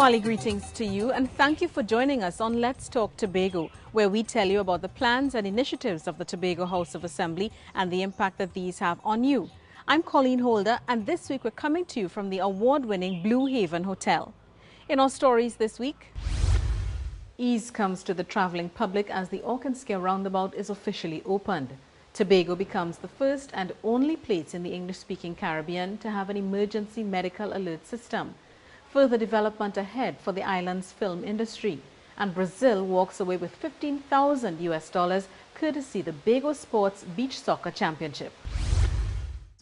Diwali greetings to you and thank you for joining us on Let's Talk Tobago, where we tell you about the plans and initiatives of the Tobago House of Assembly and the impact that these have on you. I'm Colleen Holder and this week we're coming to you from the award-winning Blue Haven Hotel. In our stories this week, ease comes to the travelling public as the Auchenskeoch roundabout is officially opened. Tobago becomes the first and only place in the English-speaking Caribbean to have an emergency medical alert system. Further development ahead for the island's film industry. And Brazil walks away with $15,000 courtesy the Bago Sports Beach Soccer Championship.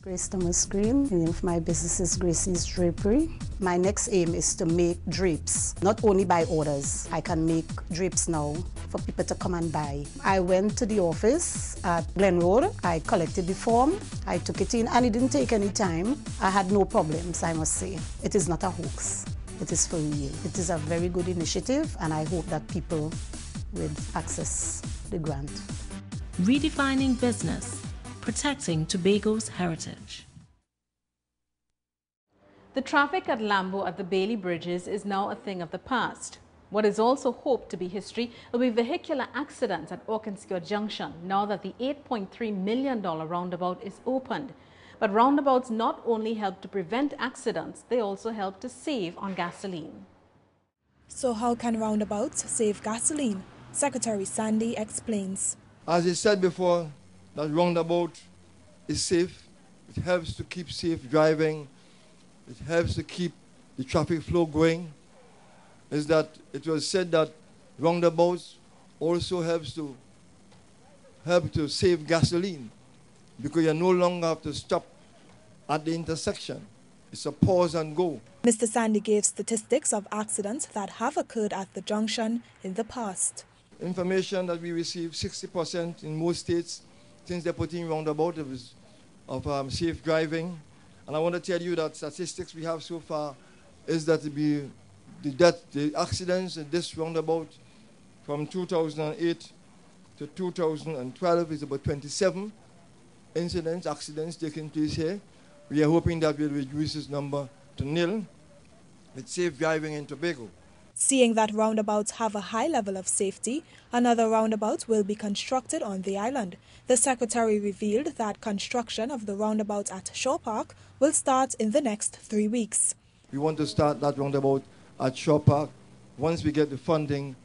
Grace Thomas Green. The name of my business is Gracies Drapery. My next aim is to make drapes, not only by orders. I can make drapes now for people to come and buy. I went to the office at Glen Road. I collected the form. I took it in and it didn't take any time. I had no problems, I must say. It is not a hoax. It is for real. It is a very good initiative and I hope that people will access the grant. Redefining business. Protecting Tobago's heritage. The traffic at Lambo at the Bailey Bridges is now a thing of the past. What is also hoped to be history will be vehicular accidents at Auchenskeoch Junction now that the $8.3 million roundabout is opened. But roundabouts not only help to prevent accidents, they also help to save on gasoline. So how can roundabouts save gasoline? Secretary Sandy explains. As I said before, that roundabout is safe. It helps to keep safe driving. It helps to keep the traffic flow going. Is that it was said that roundabouts also help to save gasoline because you no longer have to stop at the intersection. It's a pause and go. Mr. Sandy gave statistics of accidents that have occurred at the junction in the past. Information that we receive, 60% in most states, since they're putting roundabout of safe driving. And I want to tell you that statistics we have so far is that the accidents in this roundabout from 2008 to 2012 is about 27 accidents taking place here. We are hoping that we'll reduce this number to nil with safe driving in Tobago. Seeing that roundabouts have a high level of safety, another roundabout will be constructed on the island. The Secretary revealed that construction of the roundabout at Shaw Park will start in the next 3 weeks. We want to start that roundabout at Shaw Park once we get the funding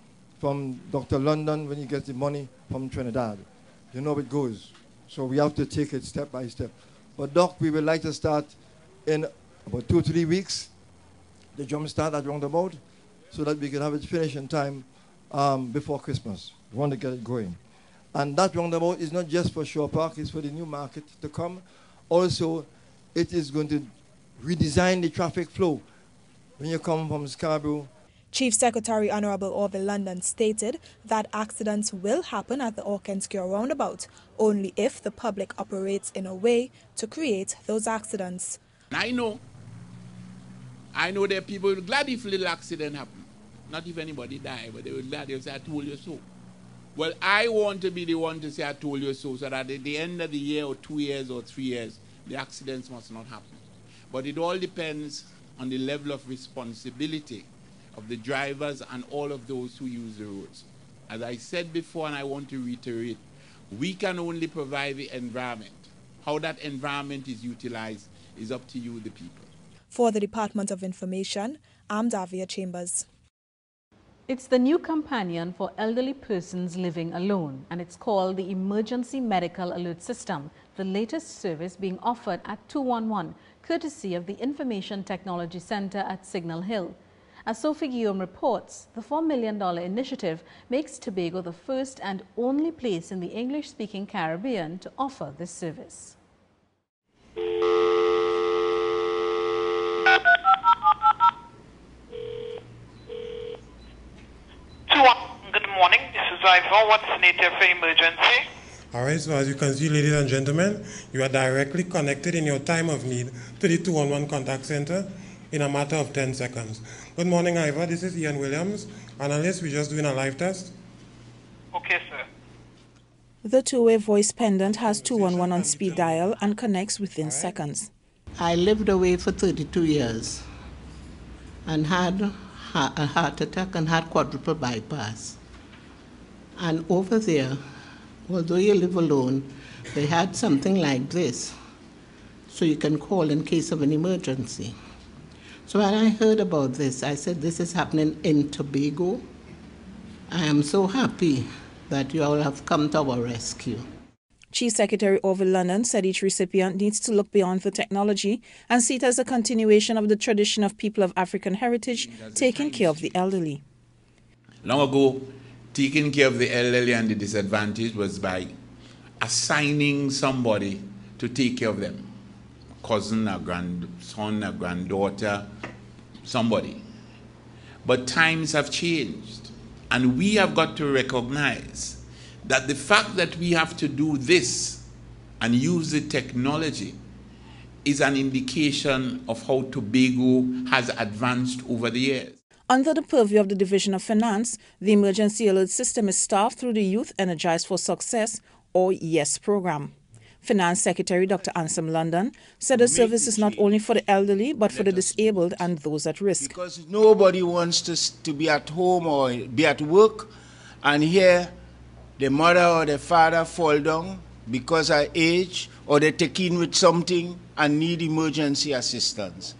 from Dr. London, when he gets the money from Trinidad. You know how it goes. So we have to take it step by step. But Doc, we would like to start in about 2 or 3 weeks, the jump start at roundabout, so that we can have it finished in time before Christmas. We want to get it going. And that roundabout is not just for Shaw Park, it's for the new market to come. Also, it is going to redesign the traffic flow when you come from Scarborough. Chief Secretary Honorable Orville London stated that accidents will happen at the Auchenskeoch roundabout only if the public operates in a way to create those accidents. I know there are people who are glad if a little accident happen. Not if anybody die, but they were glad they'll say, I told you so. Well, I want to be the one to say, I told you so that at the end of the year or 2 years or 3 years, the accidents must not happen. But it all depends on the level of responsibility of the drivers and all of those who use the roads. As I said before, and I want to reiterate, we can only provide the environment. How that environment is utilized is up to you, the people. For the Department of Information, I'm Davia Chambers. It's the new companion for elderly persons living alone, and it's called the Emergency Medical Alert System, the latest service being offered at 211, courtesy of the Information Technology Center at Signal Hill. As Sophie Guillaume reports, the $4 million initiative makes Tobago the first and only place in the English-speaking Caribbean to offer this service. Good morning, this is Ivor. What's needed for emergency? Alright, so as you can see, ladies and gentlemen, you are directly connected in your time of need to the 211 contact center in a matter of 10 seconds. Good morning, Ivor. This is Ian Williams, analyst. We're just doing a live test. Okay, sir. The two-way voice pendant has 211 on speed dial and connects within seconds. I lived away for 32 years and had a heart attack and had quadruple bypass. And over there, although you live alone, they had something like this, so you can call in case of an emergency. So when I heard about this, I said, this is happening in Tobago. I am so happy that you all have come to our rescue. Chief Secretary Orville London said each recipient needs to look beyond the technology and see it as a continuation of the tradition of people of African heritage taking care of the elderly. Long ago, taking care of the elderly and the disadvantaged was by assigning somebody to take care of them. A cousin, a grandson, a granddaughter, somebody. But times have changed, and we have got to recognize that the fact that we have to do this and use the technology is an indication of how Tobago has advanced over the years. Under the purview of the Division of Finance, the Emergency Alert System is staffed through the Youth Energized for Success, or YES program. Finance Secretary Dr. Anselm London said the service is not only for the elderly but for the disabled and those at risk. Because nobody wants to be at home or be at work and hear the mother or the father fall down because of age, or they take in with something and need emergency assistance.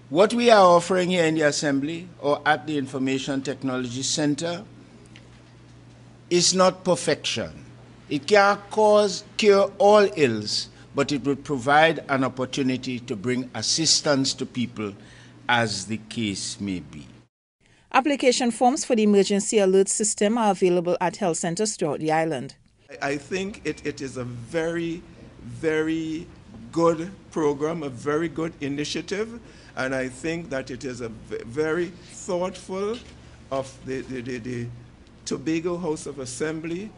What we are offering here in the Assembly or at the Information Technology Center is not perfection. It can't cure all ills, but it would provide an opportunity to bring assistance to people as the case may be. Application forms for the Emergency Alert System are available at health centers throughout the island. I think it is a very, very good program, a very good initiative, and I think that it is a very thoughtful of the Tobago House of Assembly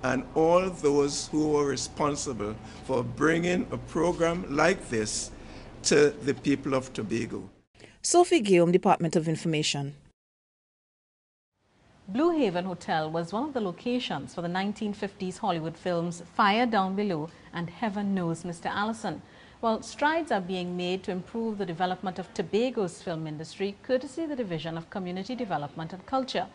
and all those who are responsible for bringing a program like this to the people of Tobago. Sophie Guillaume, Department of Information. Blue Haven Hotel was one of the locations for the 1950s Hollywood films Fire Down Below and Heaven Knows Mr. Allison. While strides are being made to improve the development of Tobago's film industry, courtesy the Division of Community Development and Culture.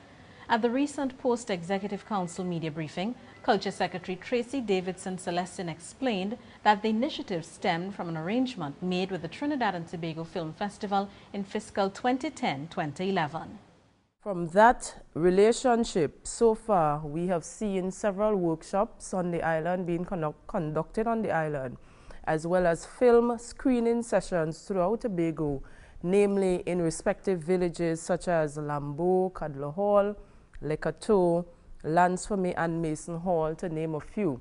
At the recent Post-Executive Council media briefing, Culture Secretary Tracy Davidson Celestin explained that the initiative stemmed from an arrangement made with the Trinidad and Tobago Film Festival in fiscal 2010-2011. From that relationship, so far, we have seen several workshops on the island being conducted on the island, as well as film screening sessions throughout Tobago, namely in respective villages such as Lambeau, Cadler Hall, Lecato, Lansfome, and Mason Hall, to name a few,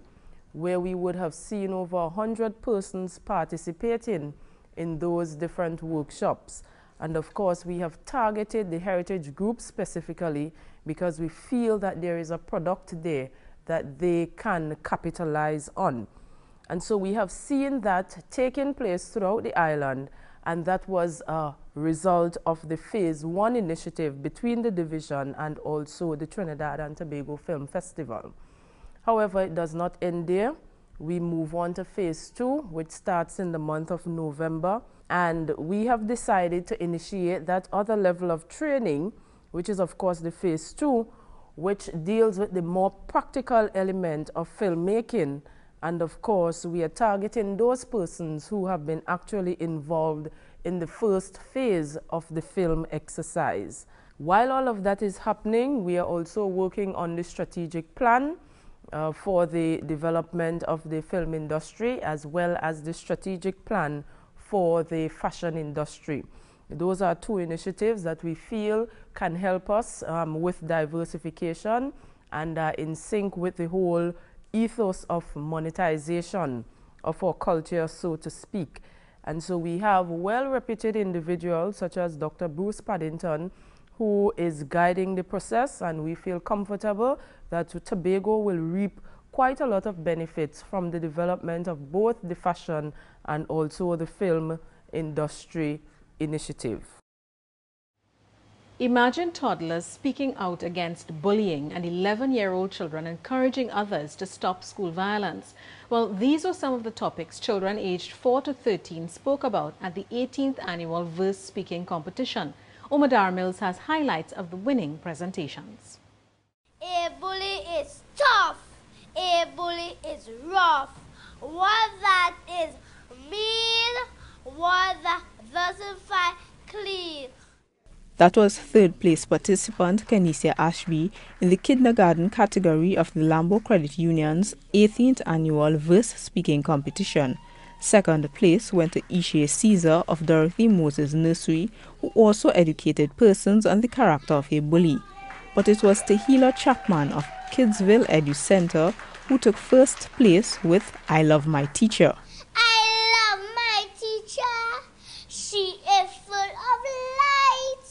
where we would have seen over 100 persons participating in those different workshops. And of course, we have targeted the heritage group specifically because we feel that there is a product there that they can capitalize on. And so we have seen that taking place throughout the island, and that was a result of the Phase 1 initiative between the division and also the Trinidad and Tobago Film Festival. However, it does not end there. We move on to Phase 2, which starts in the month of November. And we have decided to initiate that other level of training, which is of course the Phase 2, which deals with the more practical element of filmmaking. And of course, we are targeting those persons who have been actually involved in the first phase of the film exercise. While all of that is happening, we are also working on the strategic plan for the development of the film industry, as well as the strategic plan for the fashion industry. Those are two initiatives that we feel can help us with diversification and are in sync with the whole ethos of monetization of our culture, so to speak. And so we have well-reputed individuals such as Dr. Bruce Paddington, who is guiding the process, and we feel comfortable that Tobago will reap quite a lot of benefits from the development of both the fashion and also the film industry initiative. Imagine toddlers speaking out against bullying and 11-year-old children encouraging others to stop school violence. Well, these are some of the topics children aged 4 to 13 spoke about at the 18th annual Verse Speaking competition. Umadar Mills has highlights of the winning presentations. A bully is tough. A bully is rough. One that is mean. One that doesn't fight clean. That was third place participant Kenesia Ashby in the kindergarten category of the Lambo Credit Union's 18th annual verse speaking competition. Second place went to Ishe Caesar of Dorothy Moses Nursery, who also educated persons on the character of a bully. But it was Tehila Chapman of Kidsville Edu Center who took first place with I Love My Teacher. I love my teacher. She is full of light.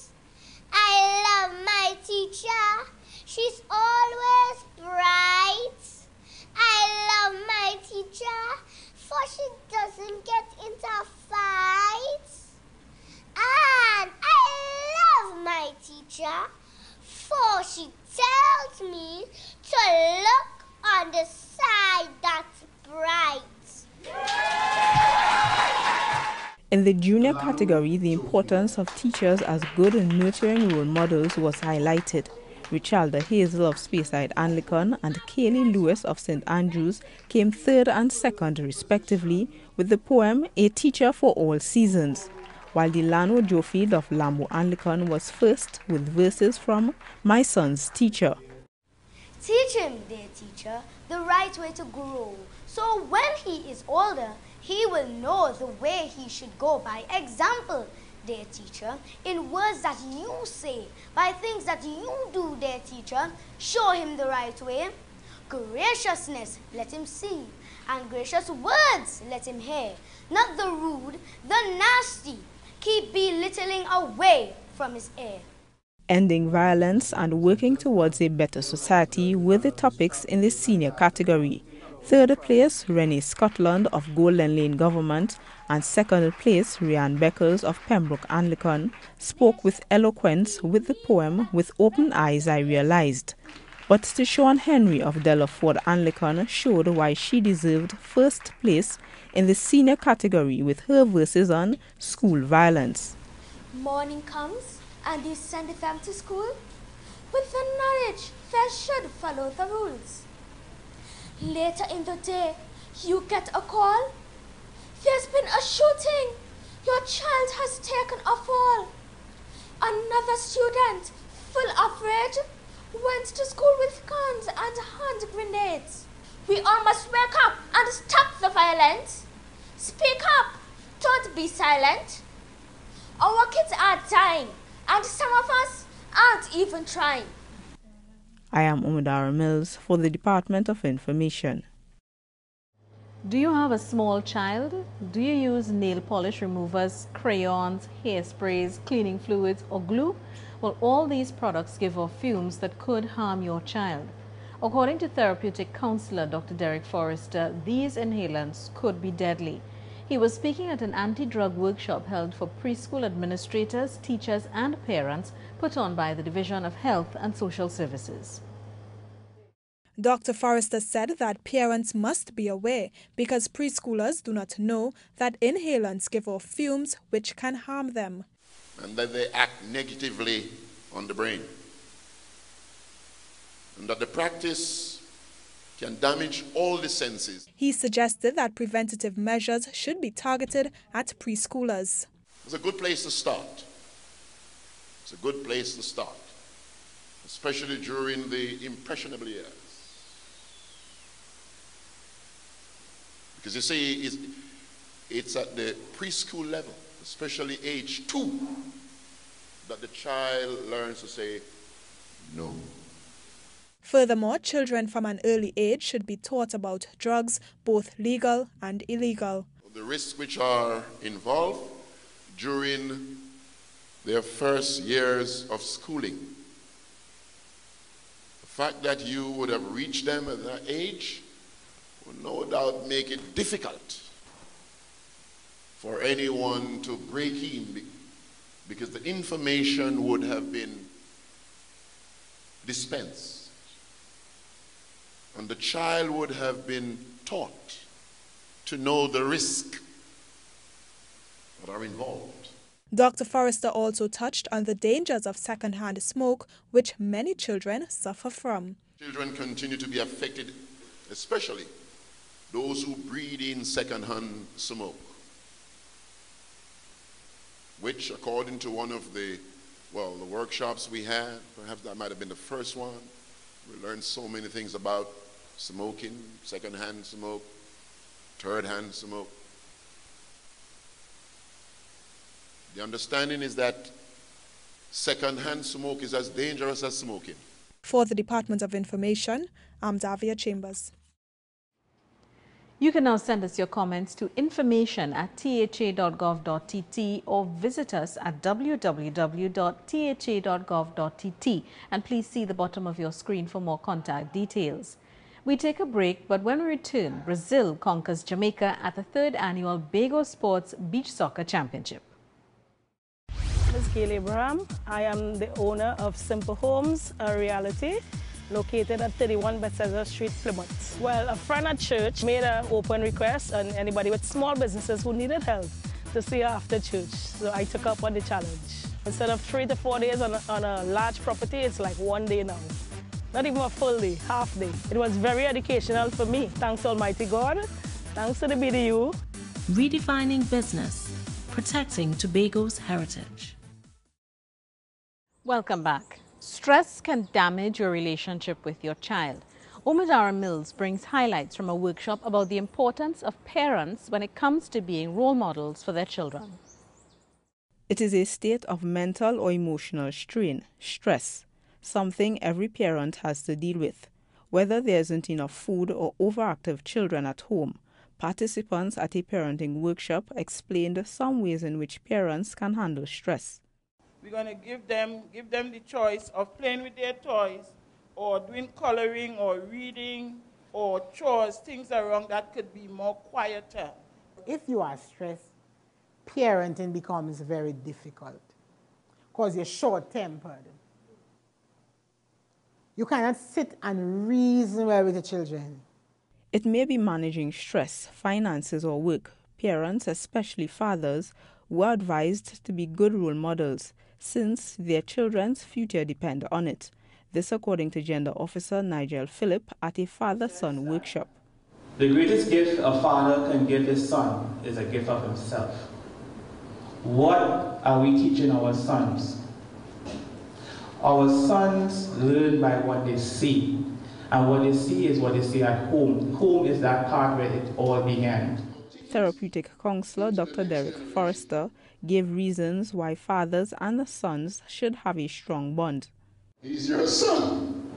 I love my teacher. She's always bright. I love my teacher, for she doesn't get into fights. And I love my teacher, for she tells me to look on the side that's bright. In the junior category, the importance of teachers as good and nurturing role models was highlighted. Richalda Hazel of Speyside Anglican and Kaylee Lewis of St. Andrews came third and second respectively with the poem A Teacher for All Seasons, while Delano Jofield of Lambo Anglican was first with verses from My Son's Teacher. Teach him, dear teacher, the right way to grow, so when he is older, he will know the way he should go by example, dear teacher, in words that you say, by things that you do, dear teacher, show him the right way. Graciousness, let him see, and gracious words, let him hear. Not the rude, the nasty, keep belittling away from his ear. Ending violence and working towards a better society were the topics in the senior category. Third place, Rennie Scotland of Golden Lane Government, and second place, Rianne Beckles of Pembroke Anglican, spoke with eloquence with the poem With Open Eyes I Realized. But Tishon Henry of Delaford Anglican showed why she deserved first place in the senior category with her verses on school violence. Morning comes and you send them to school. With the knowledge, they should follow the rules. Later in the day, you get a call. There's been a shooting. Your child has taken a fall. Another student, full of rage, went to school with guns and hand grenades. We all must wake up and stop the violence. Speak up. Don't be silent. Our kids are dying, and some of us aren't even trying. I am Umadara Mills for the Department of Information. Do you have a small child? Do you use nail polish removers, crayons, hairsprays, cleaning fluids, or glue? Well, all these products give off fumes that could harm your child. According to therapeutic counselor Dr. Derek Forrester, these inhalants could be deadly. He was speaking at an anti-drug workshop held for preschool administrators, teachers, and parents put on by the Division of Health and Social Services. Dr. Forrester said that parents must be aware because preschoolers do not know that inhalants give off fumes which can harm them. And that they act negatively on the brain. And that the practice can damage all the senses. He suggested that preventative measures should be targeted at preschoolers. It's a good place to start. It's a good place to start, especially during the impressionable years. Because you see, it's at the preschool level, especially age 2, that the child learns to say no. Furthermore, children from an early age should be taught about drugs, both legal and illegal. The risks which are involved during their first years of schooling. The fact that you would have reached them at that age would no doubt make it difficult for anyone to break in because the information would have been dispensed. And the child would have been taught to know the risks that are involved. Dr. Forrester also touched on the dangers of secondhand smoke, which many children suffer from. Children continue to be affected, especially those who breathe in secondhand smoke, which, according to one of the workshops we had, perhaps that might have been the first one, we learned so many things about smoking, secondhand smoke, third-hand smoke. The understanding is that second-hand smoke is as dangerous as smoking. For the Department of Information, I'm Davia Chambers. You can now send us your comments to information@tha.gov.tt or visit us at www.tha.gov.tt, and please see the bottom of your screen for more contact details. We take a break, but when we return, Brazil conquers Jamaica at the 3rd annual Bago Sports Beach Soccer Championship. Ms. Gail Abraham. I am the owner of Simple Homes, a reality located at 31 Bethesda Street, Plymouth. Well, a friend at church made an open request on anybody with small businesses who needed help to see her after church. So I took up on the challenge. Instead of 3 to 4 days on a large property, it's like 1 day now. Not even a full day, half day. It was very educational for me. Thanks to Almighty God. Thanks to the BDU. Redefining business, protecting Tobago's heritage. Welcome back. Stress can damage your relationship with your child. Omadara Mills brings highlights from a workshop about the importance of parents when it comes to being role models for their children. It is a state of mental or emotional strain, stress, something every parent has to deal with. Whether there isn't enough food or overactive children at home, participants at a parenting workshop explained some ways in which parents can handle stress. We're going to give them the choice of playing with their toys or doing coloring or reading or chores, things around that could be more quieter. If you are stressed, parenting becomes very difficult because you're short-tempered. You cannot sit and reason well with the children. It may be managing stress, finances, or work. Parents, especially fathers, were advised to be good role models since their children's future depend on it. This according to Gender Officer Nigel Phillip at a father-son workshop. The greatest gift a father can give his son is a gift of himself. What are we teaching our sons? Our sons learn by what they see. And what they see is what they see at home. Home is that part where it all began. Therapeutic counselor Dr. Derek Forrester gave reasons why fathers and sons should have a strong bond. He's your son,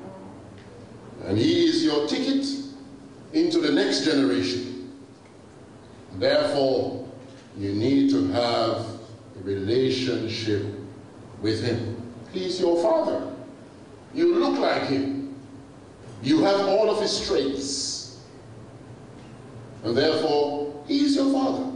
and he is your ticket into the next generation. Therefore, you need to have a relationship with him. He's your father. You look like him. You have all of his traits. And therefore, he is your father.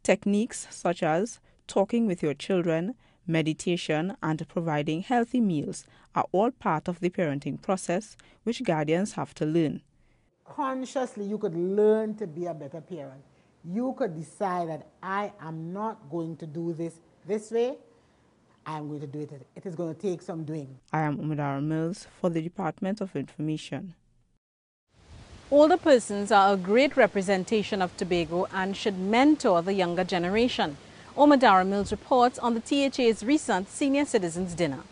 Techniques such as talking with your children, meditation, and providing healthy meals are all part of the parenting process which guardians have to learn. Consciously, you could learn to be a better parent. You could decide that I am not going to do this way. I am going to do it. It is going to take some doing. I am Omadara Mills for the Department of Information. Older persons are a great representation of Tobago and should mentor the younger generation. Omadara Mills reports on the THA's recent Senior Citizens Dinner.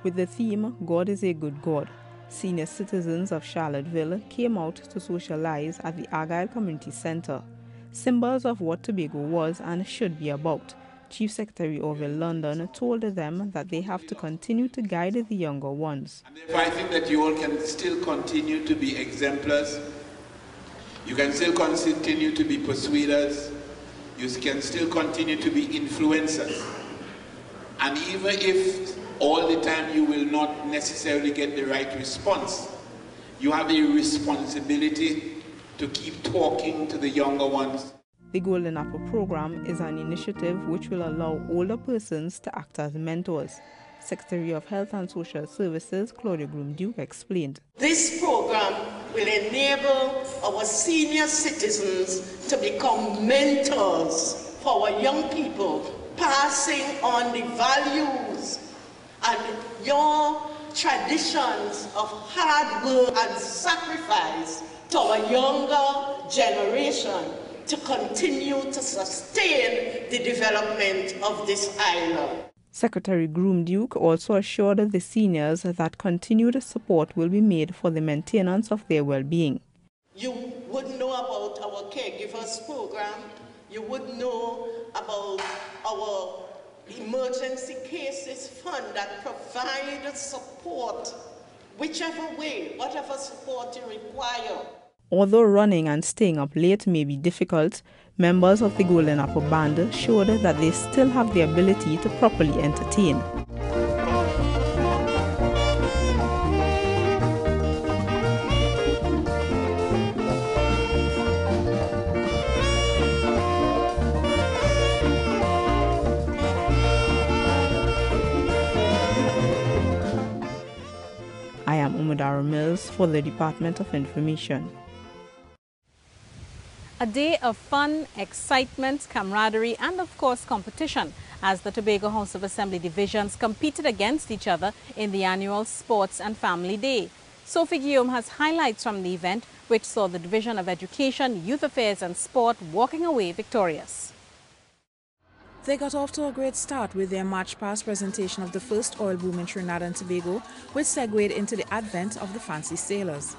With the theme, God is a Good God, senior citizens of Charlottesville came out to socialize at the Argyle Community Center. Symbols of what Tobago was and should be about. Chief Secretary Orville London told them that they have to continue to guide the younger ones. And therefore, I think that you all can still continue to be exemplars. You can still continue to be persuaders. You can still continue to be influencers. And even if all the time you will not necessarily get the right response, you have a responsibility to keep talking to the younger ones. The Golden Apple program is an initiative which will allow older persons to act as mentors. Secretary of Health and Social Services Claudia Groom-Duke explained. This program will enable our senior citizens to become mentors for our young people, passing on the values and your traditions of hard work and sacrifice to our younger generation to continue to sustain the development of this island. Secretary Groom Duke also assured the seniors that continued support will be made for the maintenance of their well-being. You would know about our caregivers program. You would know about our emergency cases fund that provides support, whichever way, whatever support you require. Although running and staying up late may be difficult, members of the Golden Apple Band showed that they still have the ability to properly entertain. I am Umudara Mills for the Department of Information. A day of fun, excitement, camaraderie and of course competition as the Tobago House of Assembly divisions competed against each other in the annual Sports and Family Day. Sophie Guillaume has highlights from the event which saw the Division of Education, Youth Affairs and Sport walking away victorious. They got off to a great start with their March past presentation of the first oil boom in Trinidad and Tobago, which segued into the advent of the fancy sailors.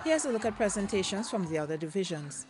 Here's a look at presentations from the other divisions.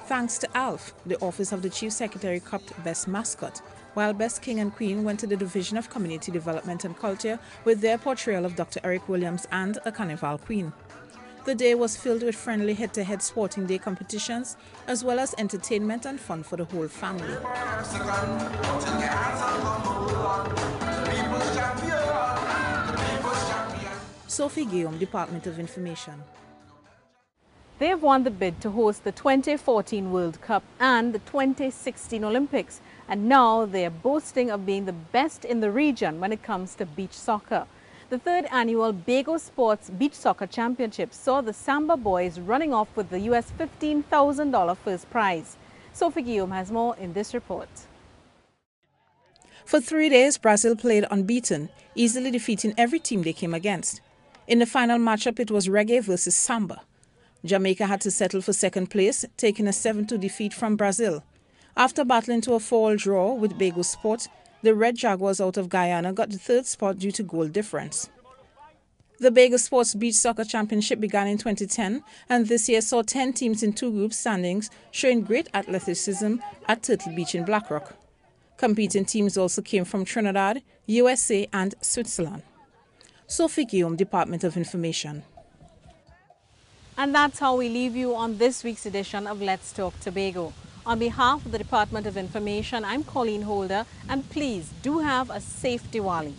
Thanks to ALF, the Office of the Chief Secretary cupped Best Mascot, while Best King and Queen went to the Division of Community Development and Culture with their portrayal of Dr. Eric Williams and a Carnival Queen. The day was filled with friendly head-to-head sporting day competitions, as well as entertainment and fun for the whole family. Sophie Guillaume, Department of Information. They have won the bid to host the 2014 World Cup and the 2016 Olympics, and now they are boasting of being the best in the region when it comes to beach soccer. The third annual Bago Sports Beach Soccer Championship saw the Samba boys running off with the US $15,000 first prize. Sophie Guillaume has more in this report. For 3 days, Brazil played unbeaten, easily defeating every team they came against. In the final matchup, it was reggae versus samba. Jamaica had to settle for second place, taking a 7-2 defeat from Brazil. After battling to a 4-all draw with Bago Sport, the Red Jaguars out of Guyana got the third spot due to goal difference. The Bago Sports Beach Soccer Championship began in 2010, and this year saw 10 teams in 2 group standings, showing great athleticism at Turtle Beach in Blackrock. Competing teams also came from Trinidad, USA and Switzerland. Sophie Guillaume, Department of Information. And that's how we leave you on this week's edition of Let's Talk Tobago. On behalf of the Department of Information, I'm Colleen Holder, and please do have a safe Diwali.